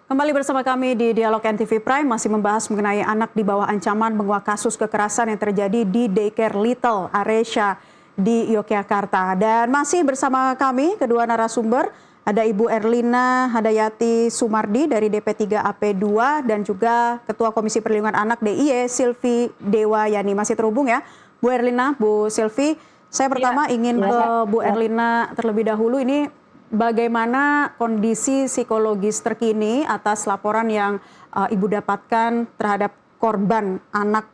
Kembali bersama kami di Dialog NTV Prime masih membahas mengenai anak di bawah ancaman menguak kasus kekerasan yang terjadi di Daycare Little Aresya di Yogyakarta. Dan masih bersama kami kedua narasumber, ada Ibu Erlina Hadayati Sumardi dari DP3AP2 dan juga Ketua Komisi Perlindungan Anak DIY Silvi Dewayani. Masih terhubung ya Bu Erlina, Bu Silvi. Saya pertama ingin ke Bu Erlina terlebih dahulu. Ini bagaimana kondisi psikologis terkini atas laporan yang Ibu dapatkan terhadap korban anak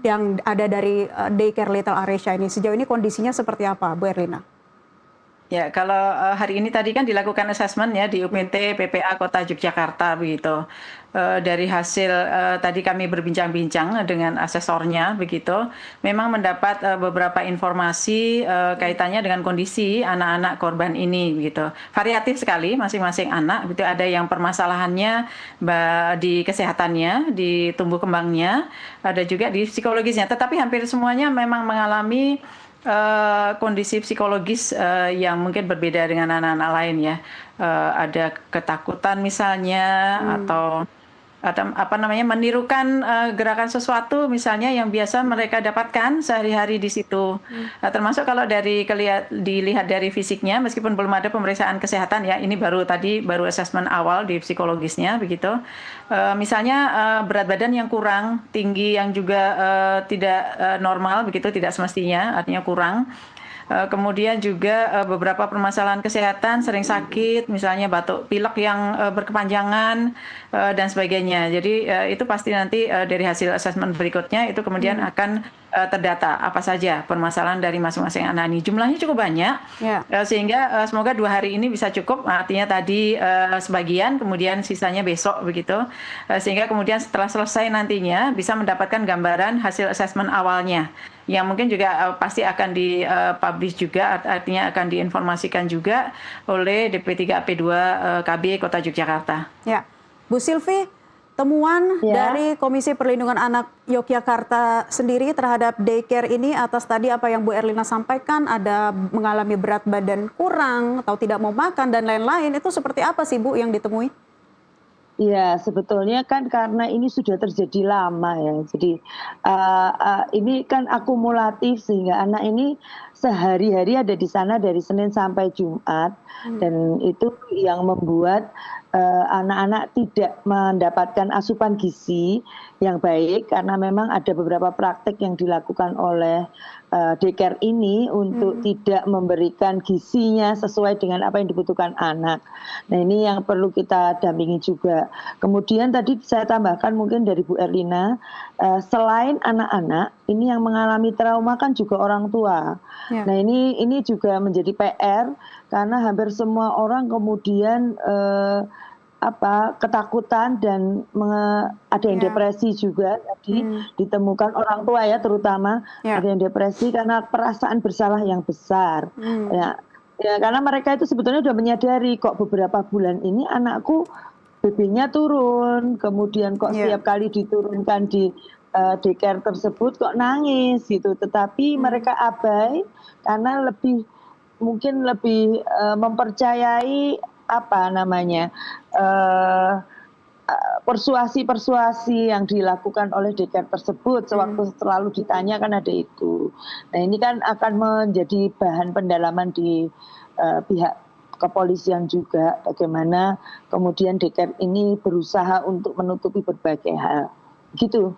yang ada dari Daycare Little Aresya ini? Sejauh ini kondisinya seperti apa, Bu Erlina? Ya, kalau hari ini tadi kan dilakukan asesmen ya di UPT PPA Kota Yogyakarta begitu. Dari hasil tadi kami berbincang-bincang dengan asesornya begitu, memang mendapat beberapa informasi kaitannya dengan kondisi anak-anak korban ini begitu. Variatif sekali masing-masing anak, gitu. Ada yang permasalahannya di kesehatannya, di tumbuh kembangnya, ada juga di psikologisnya. Tetapi hampir semuanya memang mengalami kondisi psikologis yang mungkin berbeda dengan anak-anak lain ya. Ada ketakutan misalnya atau menirukan gerakan sesuatu misalnya yang biasa mereka dapatkan sehari-hari di situ. Termasuk kalau dilihat dari fisiknya, meskipun belum ada pemeriksaan kesehatan ya, ini baru asesmen awal di psikologisnya begitu. Misalnya berat badan yang kurang, tinggi yang juga tidak normal begitu, tidak semestinya, artinya kurang. Kemudian juga beberapa permasalahan kesehatan, sering sakit, misalnya batuk pilek yang berkepanjangan dan sebagainya. Jadi itu pasti nanti dari hasil asesmen berikutnya itu kemudian akan terdata apa saja permasalahan dari masing-masing anak ini. Jumlahnya cukup banyak, sehingga semoga 2 hari ini bisa cukup. Artinya tadi sebagian, kemudian sisanya besok begitu. Sehingga kemudian setelah selesai nantinya bisa mendapatkan gambaran hasil asesmen awalnya, yang mungkin juga pasti akan dipublish juga, artinya akan diinformasikan juga oleh DP3AP2 KB Kota Yogyakarta. Ya, Bu Silvi, temuan dari Komisi Perlindungan Anak Yogyakarta sendiri terhadap daycare ini atas tadi apa yang Bu Erlina sampaikan, ada mengalami berat badan kurang atau tidak mau makan dan lain-lain, itu seperti apa sih Bu yang ditemui? Iya, sebetulnya kan karena ini sudah terjadi lama ya. Jadi ini kan akumulatif sehingga anak ini sehari-hari ada di sana dari Senin sampai Jumat, dan itu yang membuat anak-anak tidak mendapatkan asupan gizi yang baik karena memang ada beberapa praktek yang dilakukan oleh daycare ini untuk tidak memberikan gizinya sesuai dengan apa yang dibutuhkan anak. Nah, ini yang perlu kita dampingi juga. Kemudian tadi saya tambahkan mungkin dari Bu Erlina, selain anak-anak, ini yang mengalami trauma kan juga orang tua. Nah, ini juga menjadi PR karena hampir semua orang kemudian ketakutan dan ada yang depresi juga tadi ditemukan orang tua ya, terutama ada yang depresi karena perasaan bersalah yang besar. Ya, karena mereka itu sebetulnya sudah menyadari kok beberapa bulan ini anakku BB-nya turun, kemudian kok setiap kali diturunkan di daycare tersebut kok nangis gitu. Tetapi mereka abai karena mungkin lebih mempercayai persuasi yang dilakukan oleh daycare tersebut. Sewaktu selalu ditanya kan ada itu. Nah, ini kan akan menjadi bahan pendalaman di pihak kepolisian juga, bagaimana kemudian daycare ini berusaha untuk menutupi berbagai hal gitu.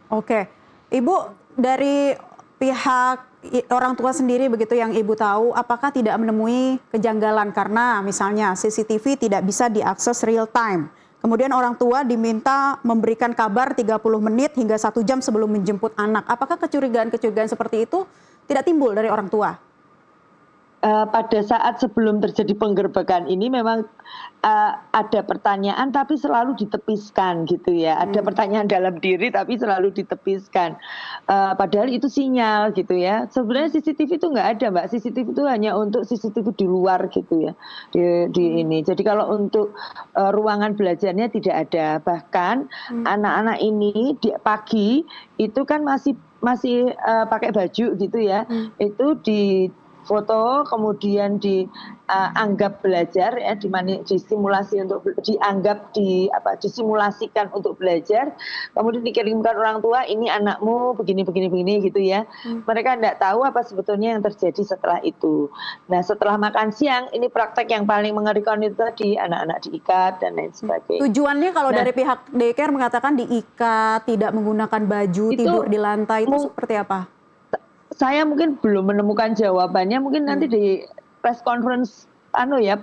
Oke, Ibu, dari pihak orang tua sendiri begitu yang Ibu tahu, apakah tidak menemui kejanggalan karena misalnya CCTV tidak bisa diakses real time. Kemudian orang tua diminta memberikan kabar 30 menit hingga 1 jam sebelum menjemput anak. Apakah kecurigaan-kecurigaan seperti itu tidak timbul dari orang tua? Pada saat sebelum terjadi penggerbekan ini memang ada pertanyaan tapi selalu ditepiskan gitu ya. Ada pertanyaan dalam diri tapi selalu ditepiskan. Padahal itu sinyal gitu ya. Sebenarnya CCTV itu nggak ada, Mbak. CCTV itu hanya untuk CCTV di luar gitu ya. Di ini. Jadi kalau untuk ruangan belajarnya tidak ada. Bahkan anak-anak ini di pagi itu kan masih pakai baju gitu ya. Itu difoto, kemudian dianggap belajar ya, disimulasi untuk disimulasikan untuk belajar, kemudian dikirimkan orang tua, ini anakmu begini begini begini gitu ya. Mereka tidak tahu apa sebetulnya yang terjadi setelah itu. Nah, setelah makan siang ini praktek yang paling mengerikan itu tadi, anak-anak diikat dan lain sebagainya. Tujuannya kalau dari pihak daycare mengatakan diikat, tidak menggunakan baju, tidur di lantai, itu seperti apa? Saya mungkin belum menemukan jawabannya, mungkin nanti di press conference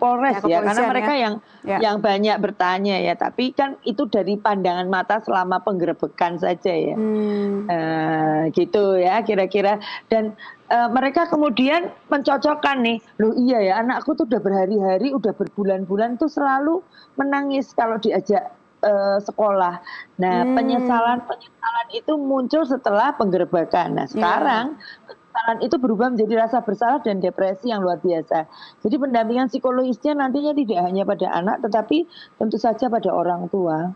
Polres ya, karena mereka yang banyak bertanya ya, tapi kan itu dari pandangan mata selama penggerebekan saja ya. Gitu ya kira-kira, dan mereka kemudian mencocokkan nih, loh iya ya, anakku tuh udah berhari-hari, udah berbulan-bulan tuh selalu menangis kalau diajak sekolah. Nah, penyesalan itu muncul setelah penggerebekan. Nah, sekarang penyesalan itu berubah menjadi rasa bersalah dan depresi yang luar biasa. Jadi pendampingan psikologisnya nantinya tidak hanya pada anak, tetapi tentu saja pada orang tua.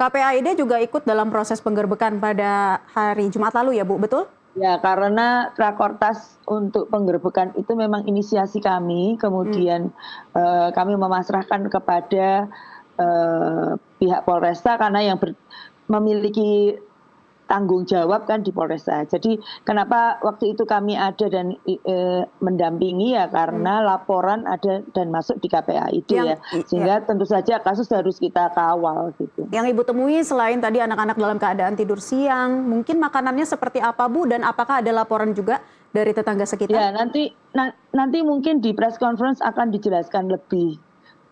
KPAID juga ikut dalam proses penggerbekan pada hari Jumat lalu ya Bu, betul? Ya, karena Rakortas untuk penggerbekan itu memang inisiasi kami, kemudian kami memasrahkan kepada pihak Polresta karena yang memiliki tanggung jawab kan di Polresta. Jadi kenapa waktu itu kami ada dan mendampingi ya karena laporan ada dan masuk di KPAID ya. Sehingga tentu saja kasus harus kita kawal gitu. Yang Ibu temui selain tadi anak-anak dalam keadaan tidur siang, mungkin makanannya seperti apa Bu, dan apakah ada laporan juga dari tetangga sekitar? Ya, nanti mungkin di press conference akan dijelaskan lebih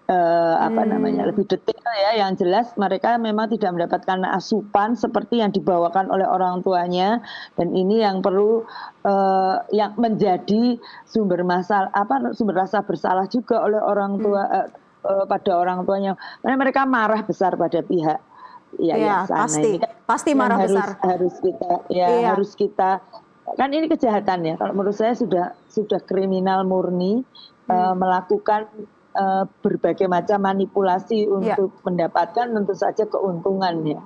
lebih detail ya. Yang jelas mereka memang tidak mendapatkan asupan seperti yang dibawakan oleh orang tuanya, dan ini yang perlu yang menjadi sumber rasa bersalah juga oleh orang tua pada orang tuanya, karena mereka marah besar pada pihak pasti marah besar. Harus kita kan ini kejahatan ya, kalau menurut saya sudah kriminal murni, melakukan berbagai macam manipulasi untuk mendapatkan tentu saja keuntungannya.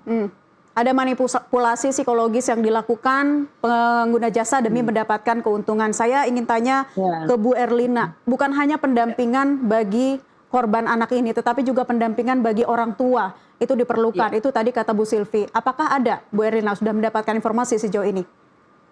Ada manipulasi psikologis yang dilakukan pengguna jasa demi mendapatkan keuntungan. Saya ingin tanya ke Bu Erlina, bukan hanya pendampingan bagi korban anak ini, tetapi juga pendampingan bagi orang tua itu diperlukan. Itu tadi kata Bu Sylvie. Apakah ada, Bu Erlina, sudah mendapatkan informasi sejauh ini?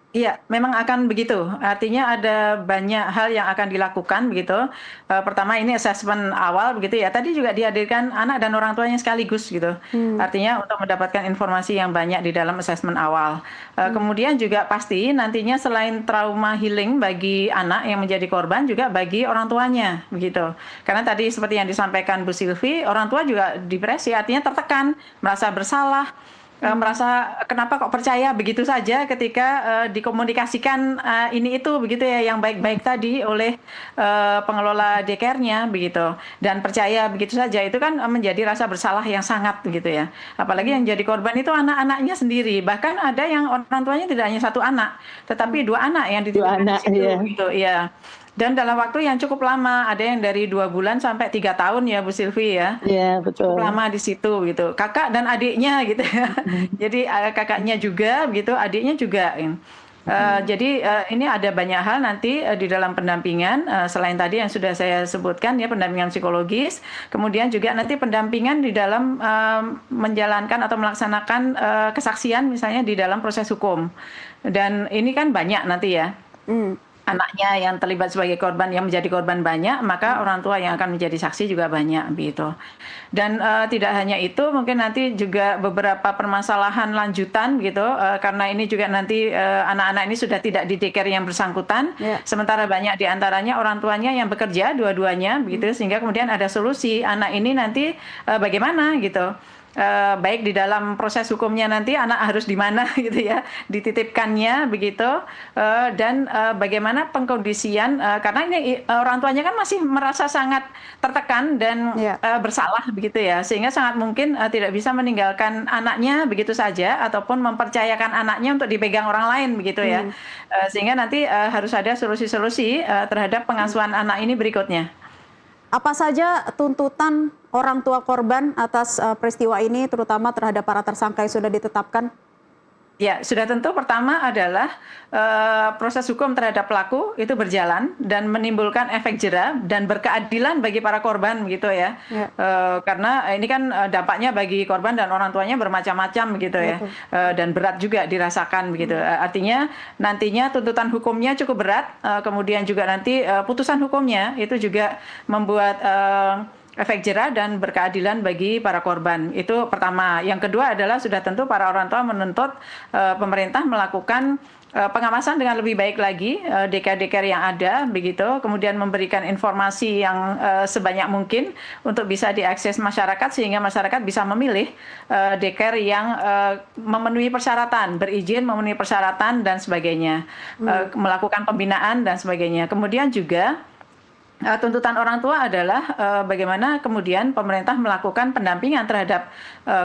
Iya, memang akan begitu. Artinya ada banyak hal yang akan dilakukan begitu. Pertama ini asesmen awal begitu ya. Tadi juga dihadirkan anak dan orang tuanya sekaligus gitu. Artinya untuk mendapatkan informasi yang banyak di dalam asesmen awal. Kemudian juga pasti nantinya selain trauma healing bagi anak yang menjadi korban, juga bagi orang tuanya begitu. Karena tadi seperti yang disampaikan Bu Sylvie, orang tua juga depresi, artinya tertekan, merasa bersalah. Merasa kenapa kok percaya begitu saja ketika dikomunikasikan ini itu begitu ya yang baik-baik tadi oleh pengelola daycare-nya begitu, dan percaya begitu saja, itu kan menjadi rasa bersalah yang sangat begitu ya. Apalagi yang jadi korban itu anak-anaknya sendiri, bahkan ada yang orang tuanya tidak hanya satu anak tetapi dua anak yang dititipkan di situ gitu ya. Dan dalam waktu yang cukup lama, ada yang dari 2 bulan sampai 3 tahun ya Bu Sylvie ya. Iya, betul. Cukup lama di situ gitu. Kakak dan adiknya gitu ya. Jadi kakaknya juga begitu, adiknya juga. Jadi ini ada banyak hal nanti di dalam pendampingan, selain tadi yang sudah saya sebutkan ya, pendampingan psikologis, kemudian juga nanti pendampingan di dalam menjalankan atau melaksanakan kesaksian misalnya di dalam proses hukum. Dan ini kan banyak nanti ya. Anaknya yang terlibat sebagai korban, yang menjadi korban banyak, maka orang tua yang akan menjadi saksi juga banyak begitu. Dan tidak hanya itu, mungkin nanti juga beberapa permasalahan lanjutan gitu, karena ini juga nanti anak-anak ini sudah tidak di daycare yang bersangkutan, sementara banyak diantaranya orang tuanya yang bekerja dua-duanya begitu, sehingga kemudian ada solusi anak ini nanti bagaimana gitu. Baik di dalam proses hukumnya nanti anak harus di mana gitu ya, dititipkannya begitu, dan bagaimana pengkondisian, karena ini orang tuanya kan masih merasa sangat tertekan dan bersalah begitu ya, sehingga sangat mungkin tidak bisa meninggalkan anaknya begitu saja ataupun mempercayakan anaknya untuk dipegang orang lain begitu ya, sehingga nanti harus ada solusi-solusi terhadap pengasuhan anak ini berikutnya. Apa saja tuntutan orang tua korban atas peristiwa ini, terutama terhadap para tersangka yang sudah ditetapkan? Ya, sudah tentu pertama adalah proses hukum terhadap pelaku itu berjalan dan menimbulkan efek jera dan berkeadilan bagi para korban gitu ya. Ya. Karena ini kan dampaknya bagi korban dan orang tuanya bermacam-macam gitu ya. Dan berat juga dirasakan begitu. Artinya nantinya tuntutan hukumnya cukup berat, kemudian juga nanti putusan hukumnya itu juga membuat efek jera dan berkeadilan bagi para korban. Itu pertama. Yang kedua adalah sudah tentu para orang tua menuntut pemerintah melakukan pengawasan dengan lebih baik lagi daycare yang ada begitu, kemudian memberikan informasi yang sebanyak mungkin untuk bisa diakses masyarakat sehingga masyarakat bisa memilih daycare yang memenuhi persyaratan, berizin, memenuhi persyaratan dan sebagainya, melakukan pembinaan dan sebagainya. Kemudian juga tuntutan orang tua adalah bagaimana kemudian pemerintah melakukan pendampingan terhadap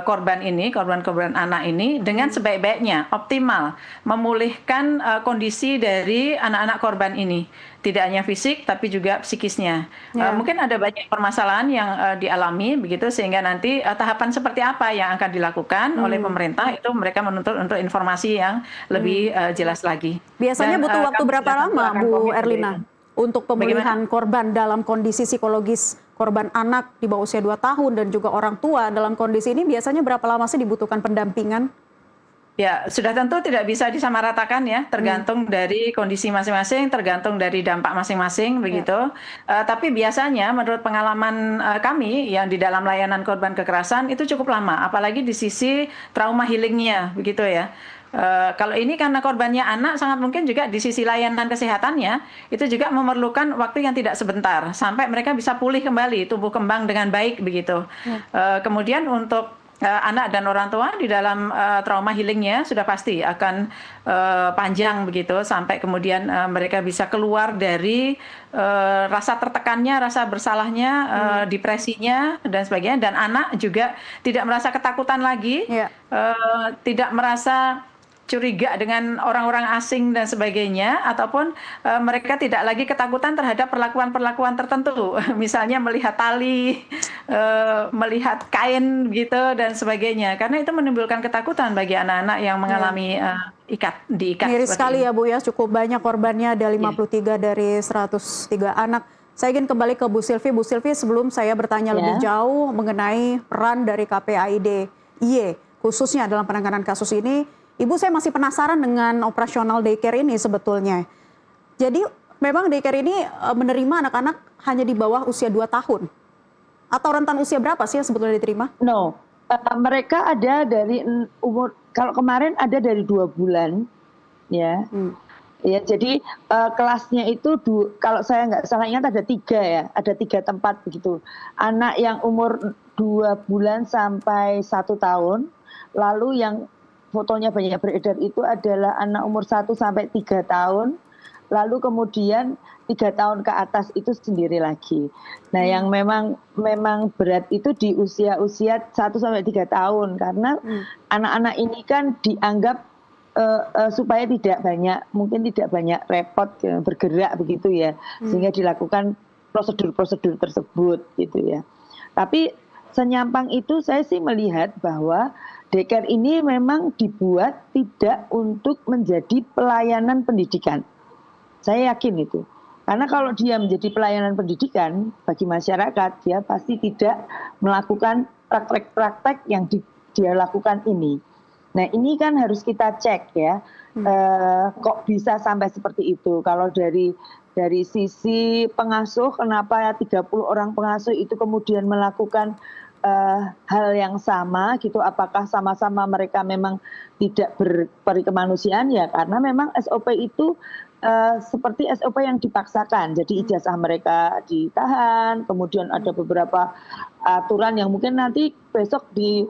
korban ini, korban-korban anak ini dengan sebaik-baiknya, optimal, memulihkan kondisi dari anak-anak korban ini, tidak hanya fisik tapi juga psikisnya. Mungkin ada banyak permasalahan yang dialami begitu sehingga nanti tahapan seperti apa yang akan dilakukan oleh pemerintah itu mereka menuntut untuk informasi yang lebih jelas lagi. Biasanya butuh waktu berapa lama, Bu Erlina? Untuk pemulihan korban dalam kondisi psikologis korban anak di bawah usia 2 tahun dan juga orang tua dalam kondisi ini biasanya berapa lama sih dibutuhkan pendampingan? Ya, sudah tentu tidak bisa disamaratakan ya, tergantung dari kondisi masing-masing, tergantung dari dampak masing-masing begitu. Tapi biasanya menurut pengalaman kami yang di dalam layanan korban kekerasan itu cukup lama, apalagi di sisi trauma healingnya begitu ya. Kalau ini karena korbannya anak, sangat mungkin juga di sisi layanan kesehatannya itu juga memerlukan waktu yang tidak sebentar sampai mereka bisa pulih kembali, tumbuh kembang dengan baik begitu. Kemudian untuk anak dan orang tua di dalam trauma healingnya sudah pasti akan panjang begitu sampai kemudian mereka bisa keluar dari rasa tertekannya, rasa bersalahnya, depresinya dan sebagainya, dan anak juga tidak merasa ketakutan lagi, tidak merasa curiga dengan orang-orang asing dan sebagainya, ataupun mereka tidak lagi ketakutan terhadap perlakuan-perlakuan tertentu, misalnya melihat tali, melihat kain gitu dan sebagainya, karena itu menimbulkan ketakutan bagi anak-anak yang mengalami diikat. Miris sekali ya Bu ya, cukup banyak korbannya, ada 53 dari 103 anak. Saya ingin kembali ke Bu Sylvie. Bu Sylvie, sebelum saya bertanya lebih jauh mengenai peran dari KPAID-IY khususnya dalam penanganan kasus ini, Ibu, saya masih penasaran dengan operasional daycare ini sebetulnya. Jadi memang daycare ini menerima anak-anak hanya di bawah usia 2 tahun? Atau rentan usia berapa sih yang sebetulnya diterima? No, mereka ada dari umur, kalau kemarin ada dari 2 bulan, ya. Ya, jadi kelasnya itu kalau saya nggak salah ingat ada 3 ya, ada 3 tempat begitu. Anak yang umur 2 bulan sampai 1 tahun, lalu yang fotonya banyak beredar itu adalah anak umur 1 sampai 3 tahun, lalu kemudian 3 tahun ke atas itu sendiri lagi. Nah, yang memang berat itu di usia 1 sampai 3 tahun, karena anak-anak ini kan dianggap supaya mungkin tidak banyak repot bergerak begitu ya, sehingga dilakukan prosedur-prosedur tersebut gitu ya. Tapi senyampang itu saya sih melihat bahwa daycare ini memang dibuat tidak untuk menjadi pelayanan pendidikan. Saya yakin itu. Karena kalau dia menjadi pelayanan pendidikan bagi masyarakat, dia pasti tidak melakukan praktek-praktek yang dia lakukan ini. Nah, ini kan harus kita cek ya, kok bisa sampai seperti itu. Kalau dari sisi pengasuh, kenapa 30 orang pengasuh itu kemudian melakukan hal yang sama gitu, apakah sama-sama mereka memang tidak berperi kemanusiaan ya, karena memang SOP itu seperti SOP yang dipaksakan, jadi ijazah mereka ditahan, kemudian ada beberapa aturan yang mungkin nanti besok di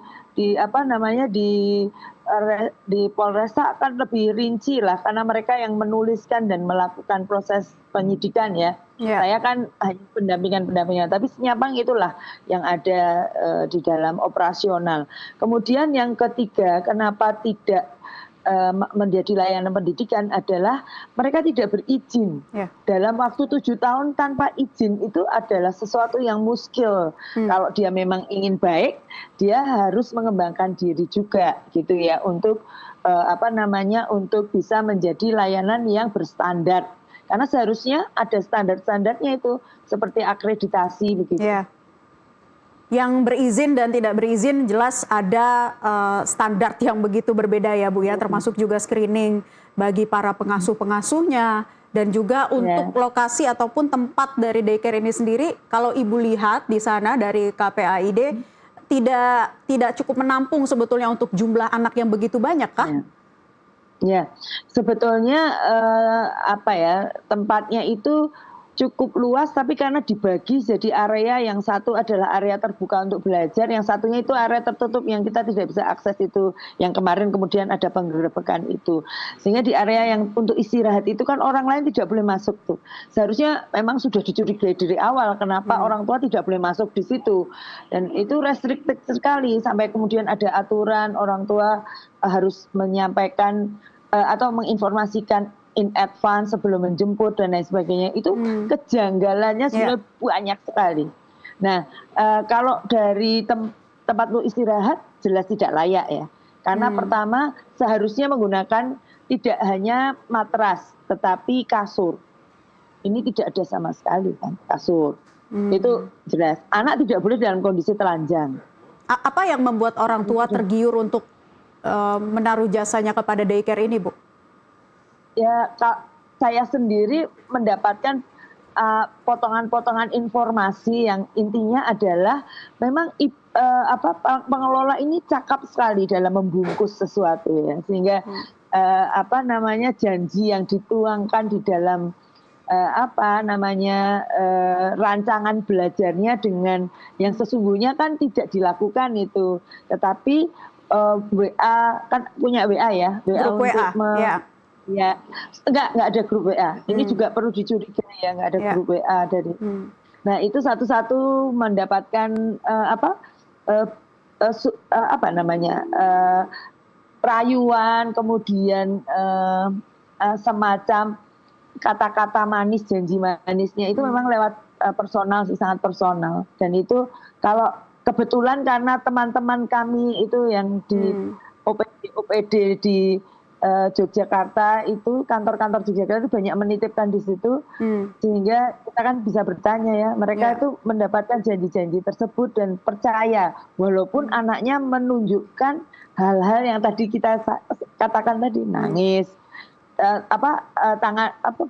Polresta akan lebih rinci lah, karena mereka yang menuliskan dan melakukan proses penyidikan ya. Saya kan hanya pendampingan, tapi senyampang itulah yang ada di dalam operasional. Kemudian yang ketiga, kenapa tidak menjadi layanan pendidikan adalah mereka tidak berizin. Dalam waktu 7 tahun tanpa izin itu adalah sesuatu yang muskil. Kalau dia memang ingin baik, dia harus mengembangkan diri juga gitu ya, untuk apa namanya, untuk bisa menjadi layanan yang berstandar. Karena seharusnya ada standar-standarnya itu, seperti akreditasi begitu. Ya. Yang berizin dan tidak berizin jelas ada standar yang begitu berbeda ya Bu ya, termasuk juga screening bagi para pengasuh-pengasuhnya dan juga untuk lokasi ataupun tempat dari daycare ini sendiri. Kalau Ibu lihat di sana dari KPAID tidak cukup menampung sebetulnya untuk jumlah anak yang begitu banyak kah? Ya, sebetulnya apa ya, tempatnya itu cukup luas, tapi karena dibagi jadi area, yang satu adalah area terbuka untuk belajar, yang satunya itu area tertutup yang kita tidak bisa akses itu, yang kemarin kemudian ada penggerebekan itu. Sehingga di area yang untuk istirahat itu kan orang lain tidak boleh masuk tuh. Seharusnya memang sudah dicurigai dari awal, kenapa orang tua tidak boleh masuk di situ. Dan itu restricted sekali, sampai kemudian ada aturan orang tua harus menyampaikan atau menginformasikan in advance sebelum menjemput dan lain sebagainya. Itu kejanggalannya sudah banyak sekali. Nah, kalau dari tempat lu istirahat jelas tidak layak ya. Karena pertama seharusnya menggunakan tidak hanya matras tetapi kasur. Ini tidak ada sama sekali kan kasur. Itu jelas. Anak tidak boleh dalam kondisi telanjang. Apa yang membuat orang tua tergiur untuk menaruh jasanya kepada daycare ini, Bu? Ya, saya sendiri mendapatkan potongan-potongan informasi yang intinya adalah memang pengelola ini cakap sekali dalam membungkus sesuatu ya, sehingga apa namanya, janji yang dituangkan di dalam rancangan belajarnya dengan yang sesungguhnya kan tidak dilakukan itu, tetapi WA kan punya WA ya, grup WA, ya, enggak ada grup WA. Ini juga perlu dicurigai ya, enggak ada grup WA dari. Nah, itu satu-satu mendapatkan rayuan, kemudian semacam kata-kata manis, janji manisnya itu memang lewat personal sih, sangat personal. Dan itu kalau kebetulan karena teman-teman kami itu yang di OPD di Yogyakarta itu, kantor-kantor Yogyakarta itu banyak menitipkan di situ, sehingga kita kan bisa bertanya ya, mereka itu mendapatkan janji-janji tersebut dan percaya, walaupun anaknya menunjukkan hal-hal yang tadi kita katakan tadi, nangis,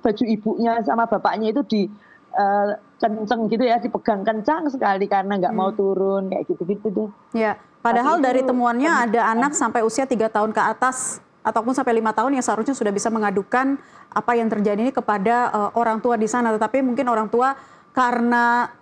baju ibunya sama bapaknya itu kenceng gitu ya, dipegang kencang sekali karena nggak mau turun, kayak gitu-gitu deh. Ya, padahal dari temuannya ada anak sampai usia 3 tahun ke atas ataupun sampai 5 tahun yang seharusnya sudah bisa mengadukan apa yang terjadi ini kepada orang tua di sana, tetapi mungkin orang tua karena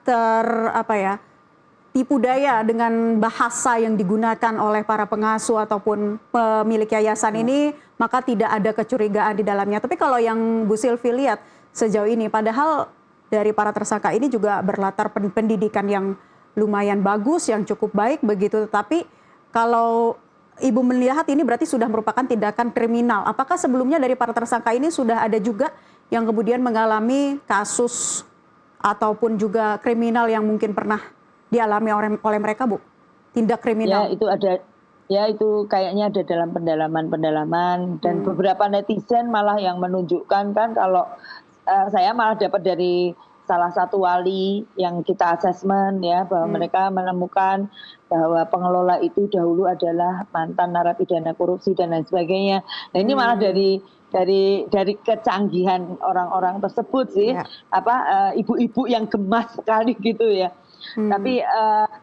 tipu daya dengan bahasa yang digunakan oleh para pengasuh ataupun pemilik yayasan ini, maka tidak ada kecurigaan di dalamnya. Tapi kalau yang Bu Sylvie lihat sejauh ini, padahal dari para tersangka ini juga berlatar pendidikan yang lumayan bagus, yang cukup baik begitu, tetapi kalau Ibu melihat ini berarti sudah merupakan tindakan kriminal. Apakah sebelumnya dari para tersangka ini sudah ada juga yang kemudian mengalami kasus ataupun juga kriminal yang mungkin pernah dialami oleh mereka, Bu? Tindak kriminal. Ya, itu ada. Ya, itu kayaknya ada dalam pendalaman dan beberapa netizen malah yang menunjukkan kan, kalau saya malah dapat dari salah satu wali yang kita asesmen ya, bahwa mereka menemukan bahwa pengelola itu dahulu adalah mantan narapidana korupsi dan lain sebagainya. Nah, ini malah dari kecanggihan orang-orang tersebut sih, ibu-ibu yang gemas sekali gitu ya. Tapi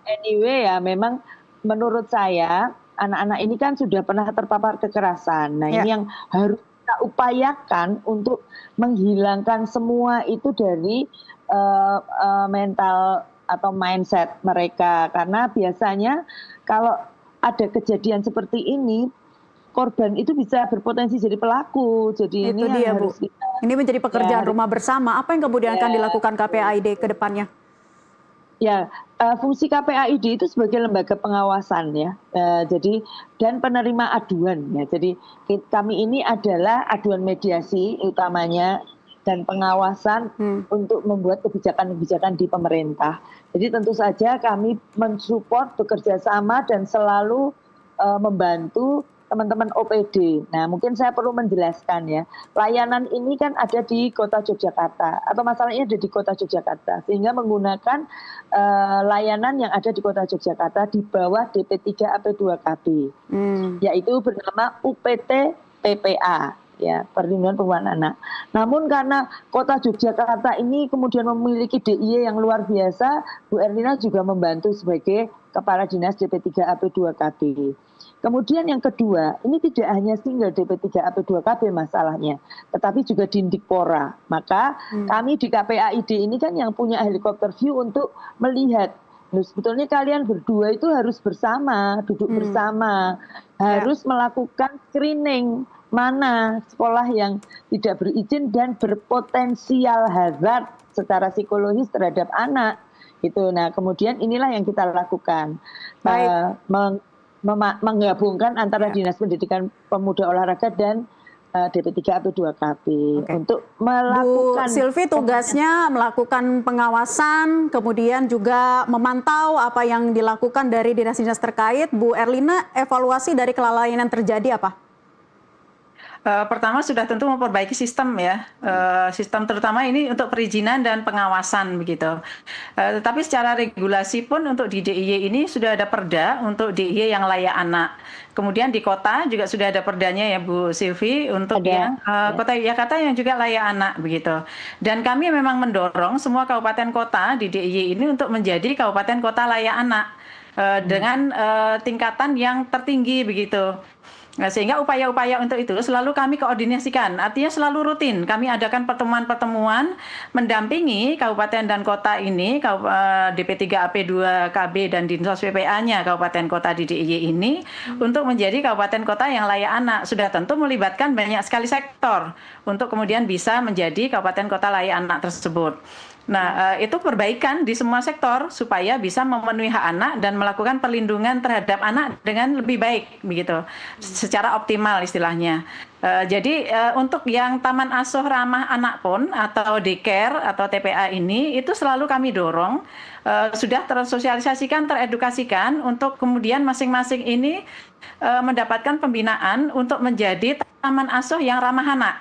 anyway ya, memang menurut saya anak-anak ini kan sudah pernah terpapar kekerasan. Nah, ini yang harus kita upayakan untuk menghilangkan semua itu dari mental atau mindset mereka, karena biasanya kalau ada kejadian seperti ini, korban itu bisa berpotensi jadi pelaku. Jadi itu ini dia, yang Bu. harus kita, ini menjadi pekerjaan rumah bersama. Apa yang kemudian akan dilakukan KPAID ke depannya? Ya, fungsi KPAID itu sebagai lembaga pengawasan ya. Jadi dan penerima aduan ya. Jadi kami ini adalah aduan mediasi utamanya dan pengawasan untuk membuat kebijakan-kebijakan di pemerintah. Jadi tentu saja kami mensupport, bekerja sama dan selalu membantu teman-teman OPD. Nah, mungkin saya perlu menjelaskan ya, layanan ini kan ada di Kota Yogyakarta atau masalahnya ada di Kota Yogyakarta, sehingga menggunakan layanan yang ada di Kota Yogyakarta di bawah DP3 AP2KB, yaitu bernama UPT PPA. Ya, Perlindungan Perempuan Anak. Namun karena Kota Yogyakarta ini kemudian memiliki DIY yang luar biasa, Bu Erlina juga membantu sebagai Kepala Dinas DP3AP2KB. Kemudian yang kedua, ini tidak hanya single DP3AP2KB masalahnya, tetapi juga di Dikpora. Maka kami di KPAID ini kan yang punya helikopter view untuk melihat, sebetulnya kalian berdua itu harus bersama, duduk bersama, harus melakukan screening mana sekolah yang tidak berizin dan berpotensial hazard secara psikologis terhadap anak. Gitu. Nah, kemudian inilah yang kita lakukan. Menggabungkan antara Dinas Pendidikan Pemuda Olahraga dan DP3AP2KB untuk melakukan. Bu Silvi tugasnya melakukan pengawasan, kemudian juga memantau apa yang dilakukan dari dinas-dinas terkait. Bu Erlina, evaluasi dari kelalaian yang terjadi apa? Pertama sudah tentu memperbaiki sistem ya, sistem terutama ini untuk perizinan dan pengawasan begitu. Tetapi secara regulasi pun untuk di DIY ini sudah ada perda untuk DIY yang layak anak. Kemudian di kota juga sudah ada perdanya ya Bu Silvi untuk yang Kota Yogyakarta yang juga layak anak begitu. Dan kami memang mendorong semua kabupaten kota di DIY ini untuk menjadi kabupaten kota layak anak dengan tingkatan yang tertinggi begitu. Nah, sehingga upaya-upaya untuk itu selalu kami koordinasikan, artinya selalu rutin. Kami adakan pertemuan-pertemuan mendampingi kabupaten dan kota ini, DP3AP2KB dan Dinsos PPA-nya kabupaten kota di DIY ini untuk menjadi kabupaten kota yang layak anak. Sudah tentu melibatkan banyak sekali sektor untuk kemudian bisa menjadi kabupaten kota layak anak tersebut. Nah, itu perbaikan di semua sektor supaya bisa memenuhi hak anak dan melakukan perlindungan terhadap anak dengan lebih baik, begitu, secara optimal istilahnya. Jadi untuk yang taman asuh ramah anak pun atau daycare atau TPA ini itu selalu kami dorong sudah tersosialisasikan, teredukasikan untuk kemudian masing-masing ini mendapatkan pembinaan untuk menjadi taman asuh yang ramah anak.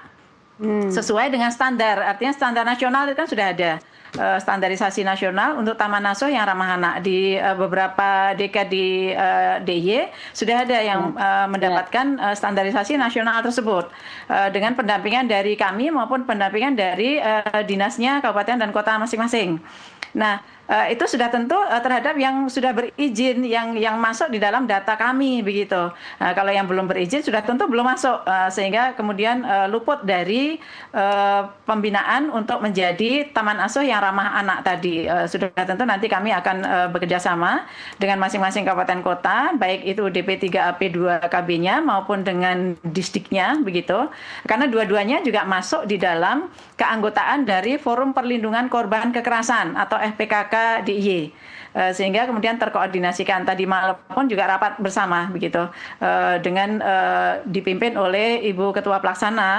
Sesuai dengan standar, artinya standar nasional itu kan sudah ada standarisasi nasional untuk taman asuh yang ramah anak di beberapa dekade di DIY sudah ada yang mendapatkan standarisasi nasional tersebut dengan pendampingan dari kami maupun pendampingan dari dinasnya kabupaten dan kota masing-masing. Nah, itu sudah tentu terhadap yang sudah berizin, yang masuk di dalam data kami begitu. Kalau yang belum berizin sudah tentu belum masuk, sehingga kemudian luput dari pembinaan untuk menjadi taman asuh yang ramah anak tadi. Sudah tentu nanti kami akan bekerja sama dengan masing-masing kabupaten kota, baik itu DP3AP2KB-nya maupun dengan disdiknya begitu. Karena dua-duanya juga masuk di dalam keanggotaan dari Forum Perlindungan Korban Kekerasan atau FPKK DIY, sehingga kemudian terkoordinasikan. Tadi malam pun juga rapat bersama begitu dengan dipimpin oleh Ibu Ketua Pelaksana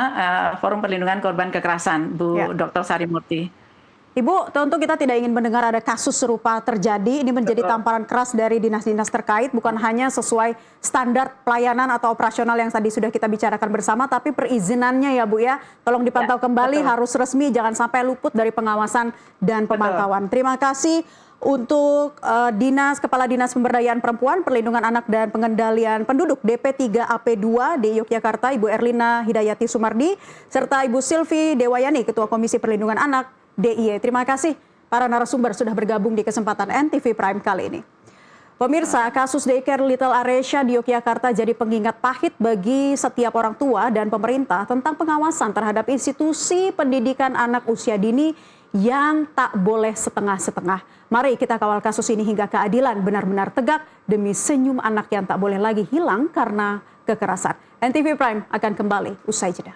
Forum Perlindungan Korban Kekerasan, Bu Dr. Sari Murti. Ibu, tentu kita tidak ingin mendengar ada kasus serupa terjadi. Ini menjadi tamparan keras dari dinas-dinas terkait, bukan hanya sesuai standar pelayanan atau operasional yang tadi sudah kita bicarakan bersama, tapi perizinannya ya Bu ya, tolong dipantau kembali, harus resmi, jangan sampai luput dari pengawasan dan pemantauan. Terima kasih untuk Kepala Dinas Pemberdayaan Perempuan, Perlindungan Anak dan Pengendalian Penduduk DP3AP2 di Yogyakarta, Ibu Erlina Hidayati Sumardi, serta Ibu Silvi Dewayani, Ketua Komisi Perlindungan Anak DIY. Terima kasih para narasumber sudah bergabung di kesempatan NTV Prime kali ini. Pemirsa, kasus daycare Little Aresya di Yogyakarta jadi pengingat pahit bagi setiap orang tua dan pemerintah tentang pengawasan terhadap institusi pendidikan anak usia dini yang tak boleh setengah-setengah. Mari kita kawal kasus ini hingga keadilan benar-benar tegak demi senyum anak yang tak boleh lagi hilang karena kekerasan. NTV Prime akan kembali usai jeda.